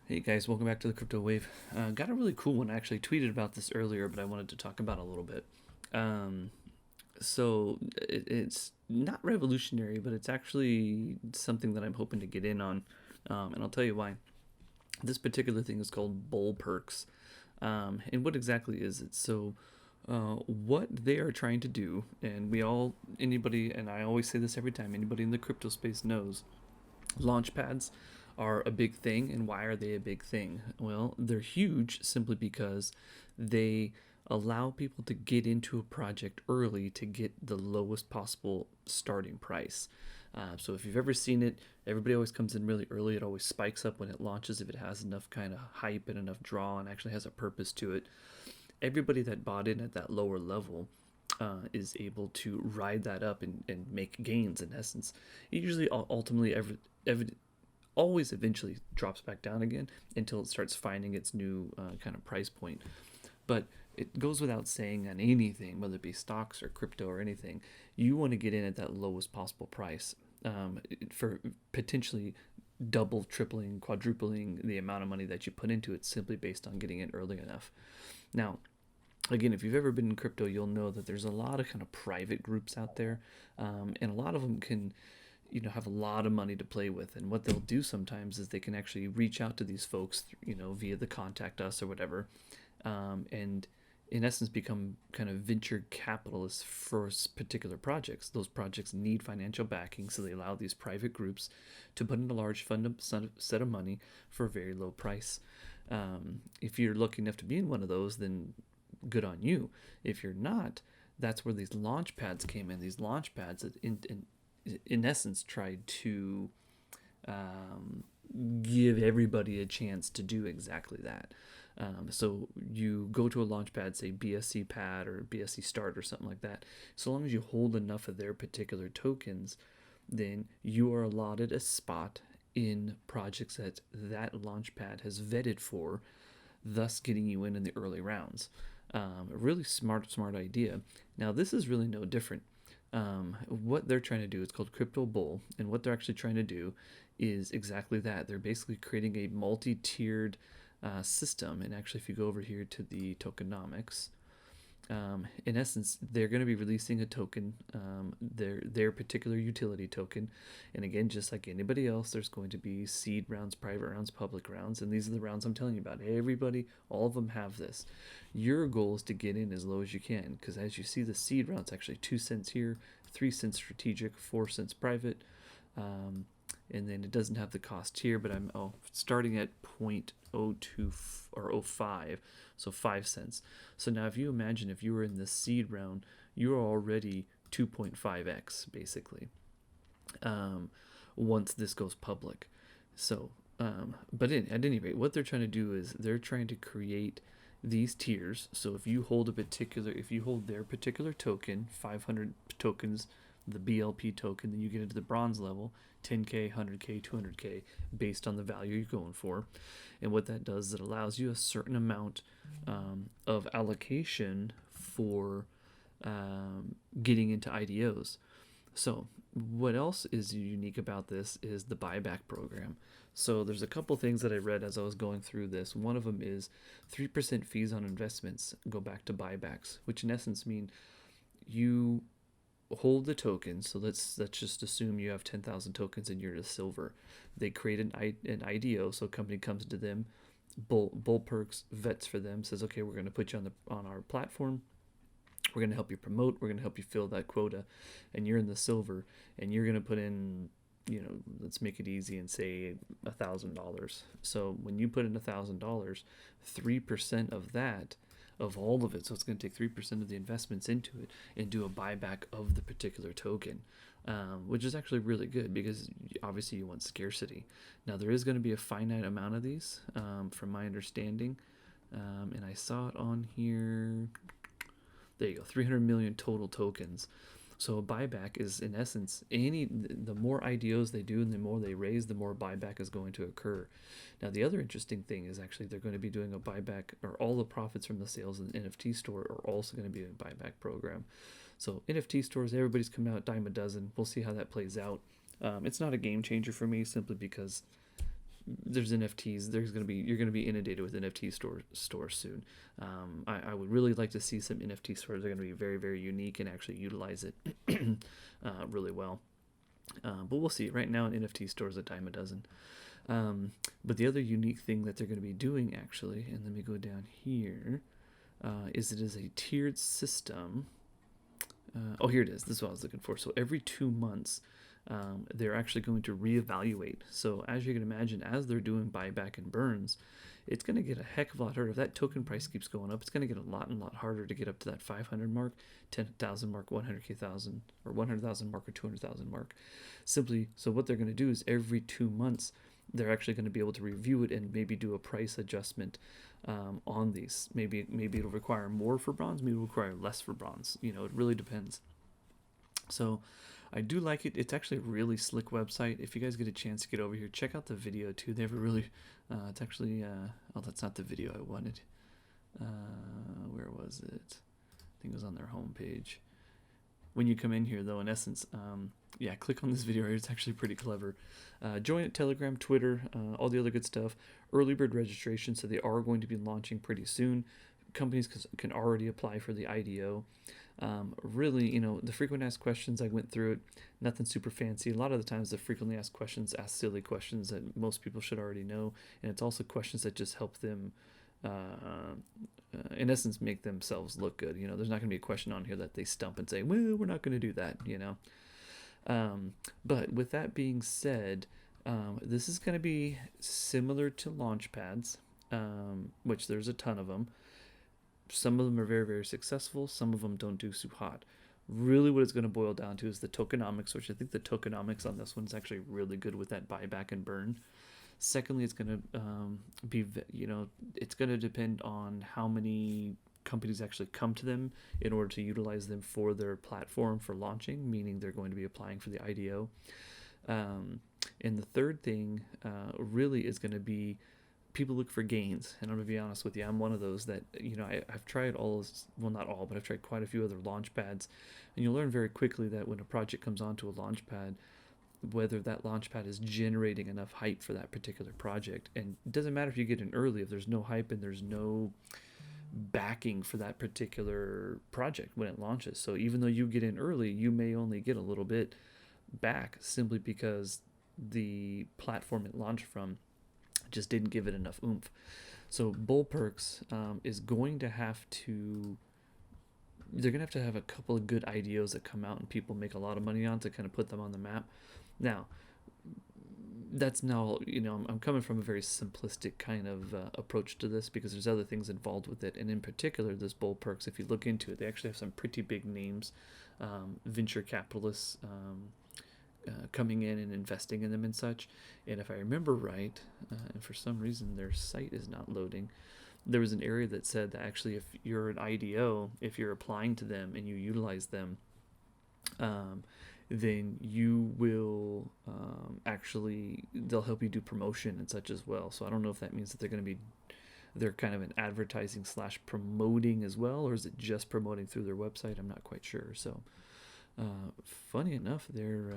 Hey guys, welcome back to the Crypto Wave. Got a really cool one. I actually tweeted about this earlier, but I wanted to talk about it a little bit. Um, it's not revolutionary, but it's actually something that I'm hoping to get in on, and I'll tell you why. This particular thing is called Bullperks, and what exactly is it? What they are trying to do, and anybody, and I always say this every time, anybody in the crypto space knows launch pads are a big thing. And why are they a big thing? Well, they're huge simply because they allow people to get into a project early to get the lowest possible starting price. So if you've ever seen it, everybody always comes in really early. It always spikes up when it launches if it has enough kind of hype and enough draw and actually has a purpose to it. Everybody that bought in at that lower level is able to ride that up and make gains in essence. It usually ultimately always eventually drops back down again until it starts finding its new kind of price point. But it goes without saying on anything, whether it be stocks or crypto or anything, you want to get in at that lowest possible price for potentially double, tripling, quadrupling the amount of money that you put into it simply based on getting in early enough. Now, again, if you've ever been in crypto, you'll know that there's a lot of kind of private groups out there, and a lot of them can, have a lot of money to play with. And what they'll do sometimes is they can actually reach out to these folks, via the contact us or whatever, and in essence become kind of venture capitalists for particular projects. Those projects need financial backing, so they allow these private groups to put in a large set of money for a very low price. If you're lucky enough to be in one of those, then good on you. If you're not, that's where these launch pads came in. These launch pads that in essence tried to give everybody a chance to do exactly that. So you go to a launch pad, say BSC pad or BSC start or something like that. So long as you hold enough of their particular tokens, then you are allotted a spot in projects that launch pad has vetted for, thus getting you in the early rounds. A really smart idea. Now this is really no different. What they're trying to do is called Crypto Bull, and what they're actually trying to do is exactly that. They're basically creating a multi-tiered system. And actually, if you go over here to the tokenomics, in essence, they're going to be releasing a token, their particular utility token. And again, just like anybody else, there's going to be seed rounds, private rounds, public rounds, and these are the rounds I'm telling you about. Everybody, all of them have this. Your goal is to get in as low as you can, because as you see, the seed rounds actually 2 cents here, 3 cents strategic, 4 cents private. And then it doesn't have the cost here, but I'm starting at 0.02 or oh 0.05, so 5 cents. So now if you imagine if you were in the seed round, you're already 2.5x basically, once this goes public. So, at any rate, what they're trying to do is they're trying to create these tiers. So if you hold their particular token, 500 tokens, the BLP token, then you get into the bronze level, 10K, 100K, 200K, based on the value you're going for. And what that does is it allows you a certain amount of allocation for getting into IDOs. So what else is unique about this is the buyback program. So there's a couple things that I read as I was going through this. One of them is 3% fees on investments go back to buybacks, which in essence mean you hold the tokens. So let's just assume you have 10,000 tokens and you're a silver. They create an IDO, so a company comes to them, Bullperks vets for them, says, okay, we're going to put you on our platform. We're going to help you promote. We're going to help you fill that quota, and you're in the silver, and you're going to put in, let's make it easy and say $1,000. So when you put in $1,000, 3% of that, of all of it, so it's going to take 3% of the investments into it and do a buyback of the particular token, which is actually really good because obviously you want scarcity. Now there is going to be a finite amount of these, from my understanding, and I saw it on here. There you go, 300 million total tokens. So a buyback is in essence the more IDOs they do and the more they raise, the more buyback is going to occur. Now the other interesting thing is actually they're going to be doing a buyback, or all the profits from the sales in the NFT store are also going to be a buyback program. So NFT stores, everybody's coming out dime a dozen. We'll see how that plays out. It's not a game changer for me simply because there's NFTs. You're gonna be inundated with NFT stores soon. I would really like to see some NFT stores that are gonna be very, very unique and actually utilize it really well. But we'll see. Right now, an NFT store is a dime a dozen. But the other unique thing that they're going to be doing, actually, and let me go down here, is it is a tiered system. Oh, here it is. This is what I was looking for. So every 2 months, they're actually going to reevaluate. So as you can imagine, as they're doing buyback and burns, it's going to get a heck of a lot harder. If that token price keeps going up, it's going to get a lot harder to get up to that 500 mark, 10,000 mark, 100,000 or 100,000 mark or 200,000 mark. Simply, so what they're going to do is every 2 months, they're actually going to be able to review it and maybe do a price adjustment on these. Maybe it'll require more for bronze, maybe it'll require less for bronze. It really depends. So I do like it. It's actually a really slick website. If you guys get a chance to get over here, check out the video too. They have a really, it's actually, oh, that's not the video I wanted. Where was it? I think it was on their homepage. When you come in here though, in essence, yeah, click on this video here. It's actually pretty clever. Join it, Telegram, Twitter, all the other good stuff. Early bird registration, so they are going to be launching pretty soon. Companies can already apply for the IDO. Really, the frequent asked questions, I went through it, nothing super fancy. A lot of the times the frequently asked questions ask silly questions that most people should already know, and it's also questions that just help them in essence make themselves look good. There's not going to be a question on here that they stump and say, well, we're not going to do that. But with that being said, this is going to be similar to launch pads, which there's a ton of them. Some of them are very, very successful. Some of them don't do so hot. Really what it's going to boil down to is the tokenomics, which I think the tokenomics on this one is actually really good with that buyback and burn. Secondly, it's going to be, it's going to depend on how many companies actually come to them in order to utilize them for their platform for launching, meaning they're going to be applying for the IDO. And the third thing really is going to be people look for gains. And I'm going to be honest with you, I'm one of those that, I've tried not all, but I've tried quite a few other launch pads. And you'll learn very quickly that when a project comes onto a launch pad, whether that launch pad is generating enough hype for that particular project. And it doesn't matter if you get in early, if there's no hype and there's no backing for that particular project when it launches. So even though you get in early, you may only get a little bit back simply because the platform it launched from just didn't give it enough oomph. So Bullperks is going to have to, they're going to have a couple of good IDOs that come out and people make a lot of money on to kind of put them on the map. Now, that's now, I'm coming from a very simplistic kind of approach to this because there's other things involved with it. And in particular, this Bullperks, if you look into it, they actually have some pretty big names, venture capitalists coming in and investing in them and such. And if I remember right, and for some reason their site is not loading, there was an area that said that actually if you're an IDO, if you're applying to them and you utilize them, then you will actually, they'll help you do promotion and such as well. So I don't know if that means that they're kind of an advertising / promoting as well, or is it just promoting through their website? I'm not quite sure. So funny enough, their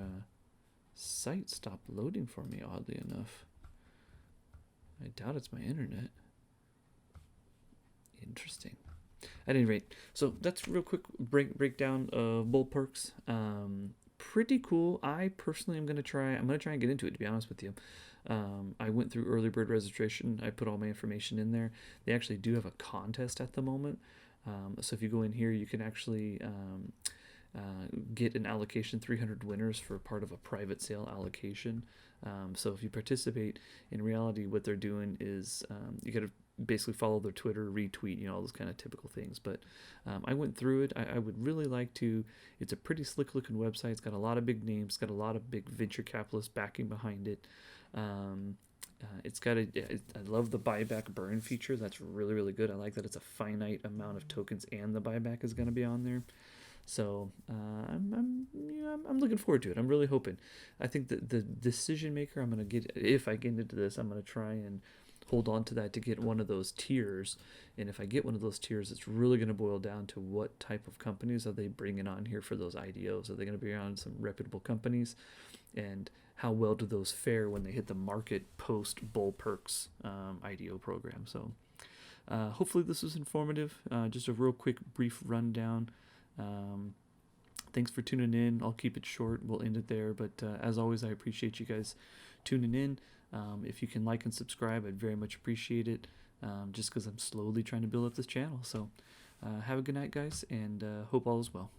site stopped loading for me, oddly enough. I doubt it's my internet. Interesting. At any rate, so that's real quick breakdown of Bullperks. Pretty cool. I personally I'm gonna try and get into it, to be honest with you. I went through early bird registration. I put all my information in there. They actually do have a contest at the moment. So if you go in here, you can actually get an allocation, 300 winners for part of a private sale allocation. So if you participate, in reality, what they're doing is you got to basically follow their Twitter, retweet, all those kind of typical things. But I went through it. I would really like to. It's a pretty slick looking website. It's got a lot of big names. It's got a lot of big venture capitalists backing behind it. It's got I love the buyback burn feature. That's really, really good. I like that it's a finite amount of tokens and the buyback is going to be on there. So I'm looking forward to it. I'm really hoping. I think that the decision maker I'm going to get, if I get into this, I'm going to try and hold on to that to get one of those tiers. And if I get one of those tiers, it's really going to boil down to what type of companies are they bringing on here for those IDOs. Are they going to bring on some reputable companies? And how well do those fare when they hit the market post Bullperks IDO program. So hopefully this was informative. Just a real quick brief rundown. Thanks for tuning in. I'll keep it short. We'll end it there. But as always, I appreciate you guys tuning in. If you can like and subscribe, I'd very much appreciate it. Just because I'm slowly trying to build up this channel. So have a good night, guys, and hope all is well.